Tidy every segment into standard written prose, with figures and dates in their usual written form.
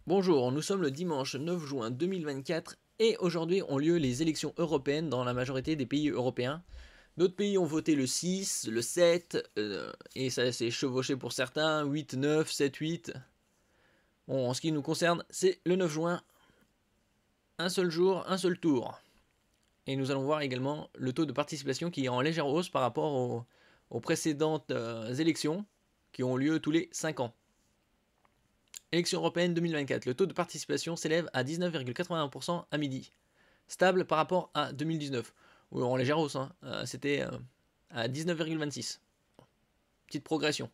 Bonjour, nous sommes le dimanche 9 juin 2024 et aujourd'hui ont lieu les élections européennes dans la majorité des pays européens. D'autres pays ont voté le 6, le 7, et ça s'est chevauché pour certains, 8, 9, 7, 8. Bon, en ce qui nous concerne, c'est le 9 juin, un seul jour, un seul tour. Et nous allons voir également le taux de participation qui est en légère hausse par rapport aux précédentes élections qui ont lieu tous les 5 ans. Élections européennes 2024, le taux de participation s'élève à 19,81% à midi, stable par rapport à 2019, ou en légère hausse, c'était à 19,26. Petite progression.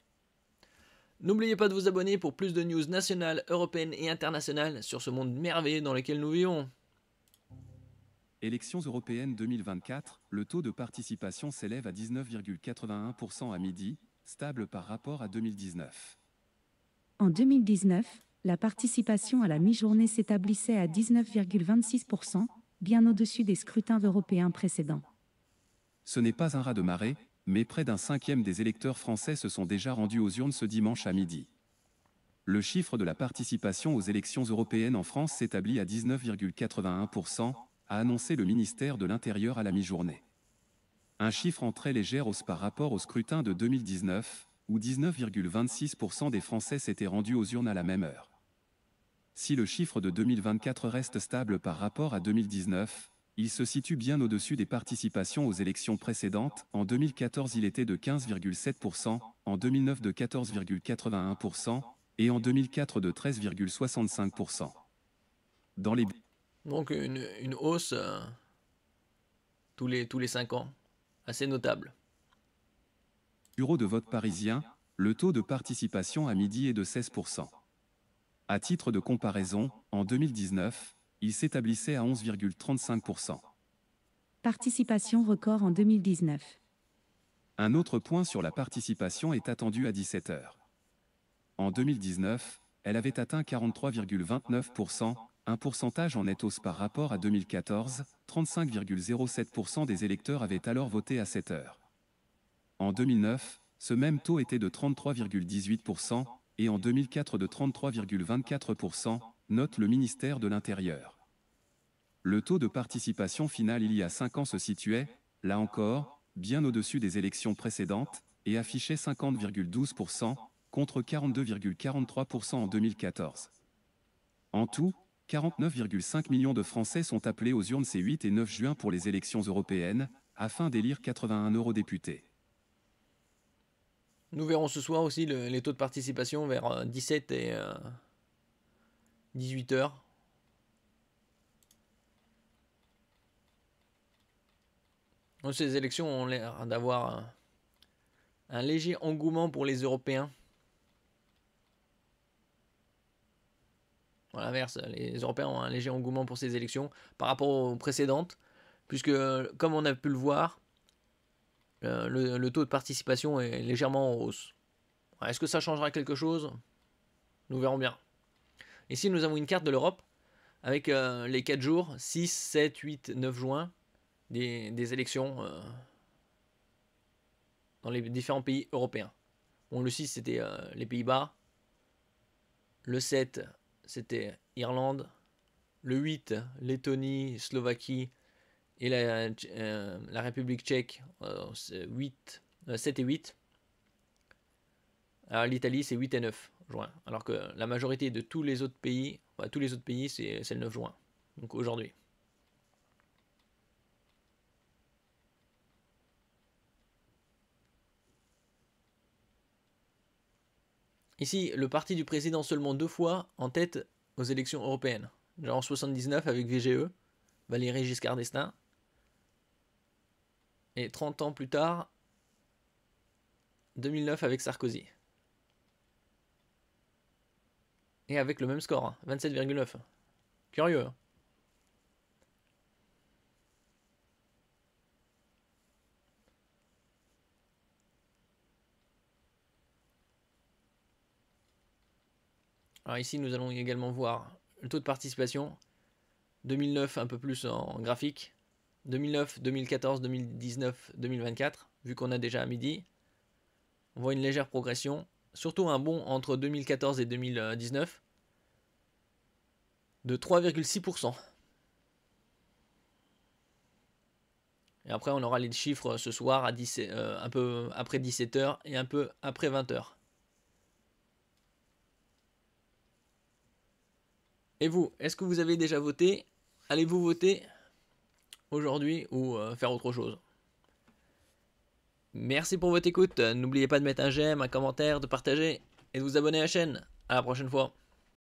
N'oubliez pas de vous abonner pour plus de news nationales, européennes et internationales sur ce monde merveilleux dans lequel nous vivons. Élections européennes 2024, le taux de participation s'élève à 19,81% à midi, stable par rapport à 2019. En 2019, la participation à la mi-journée s'établissait à 19,26%, bien au-dessus des scrutins européens précédents. Ce n'est pas un raz de marée, mais près d'un cinquième des électeurs français se sont déjà rendus aux urnes ce dimanche à midi. Le chiffre de la participation aux élections européennes en France s'établit à 19,81%, a annoncé le ministère de l'Intérieur à la mi-journée. Un chiffre en très légère hausse par rapport au scrutin de 2019, où 19,26% des Français s'étaient rendus aux urnes à la même heure. Si le chiffre de 2024 reste stable par rapport à 2019, il se situe bien au-dessus des participations aux élections précédentes. En 2014, il était de 15,7%, en 2009 de 14,81% et en 2004 de 13,65%. Dans les Donc une hausse tous les 5 ans, assez notable. bureaux de vote parisiens, le taux de participation à midi est de 16%. À titre de comparaison, en 2019, il s'établissait à 11,35%. Participation record en 2019. Un autre point sur la participation est attendu à 17h. En 2019, elle avait atteint 43,29%, un pourcentage en nette hausse par rapport à 2014, 35,07% des électeurs avaient alors voté à 7 heures. En 2009, ce même taux était de 33,18% et en 2004 de 33,24%, note le ministère de l'Intérieur. Le taux de participation final il y a 5 ans se situait, là encore, bien au-dessus des élections précédentes et affichait 50,12% contre 42,43% en 2014. En tout, 49,5 millions de Français sont appelés aux urnes ces 8 et 9 juin pour les élections européennes, afin d'élire 81 eurodéputés. Nous verrons ce soir aussi les taux de participation vers 17 et 18 heures. Donc, ces élections ont l'air d'avoir un léger engouement pour les Européens. À l'inverse, les Européens ont un léger engouement pour ces élections par rapport aux précédentes, puisque comme on a pu le voir, le taux de participation est légèrement en hausse. Est-ce que ça changera quelque chose? Nous verrons bien. Ici, nous avons une carte de l'Europe avec les 4 jours, 6, 7, 8, 9 juin, des élections dans les différents pays européens. Bon, le 6, c'était les Pays-Bas. Le 7, c'était Irlande. Le 8, Lettonie, Slovaquie et la République tchèque, 7 et 8. Alors l'Italie, c'est 8 et 9 juin. Alors que la majorité de tous les autres pays, c'est le 9 juin. Donc aujourd'hui. Ici, le parti du président seulement 2 fois en tête aux élections européennes. Genre en 79 avec VGE, Valéry Giscard d'Estaing. Et 30 ans plus tard, 2009 avec Sarkozy. Et avec le même score, 27,9. Curieux. Alors ici, nous allons également voir le taux de participation. 2009, un peu plus en graphique. 2009, 2014, 2019, 2024, vu qu'on a déjà à midi. On voit une légère progression, surtout un bond entre 2014 et 2019. de 3,6%. Et après, on aura les chiffres ce soir à 10, un peu après 17h et un peu après 20h. Et vous, est-ce que vous avez déjà voté? Allez-vous voter aujourd'hui ou faire autre chose? Merci pour votre écoute. N'oubliez pas de mettre un j'aime, un commentaire, de partager et de vous abonner à la chaîne. À la prochaine fois.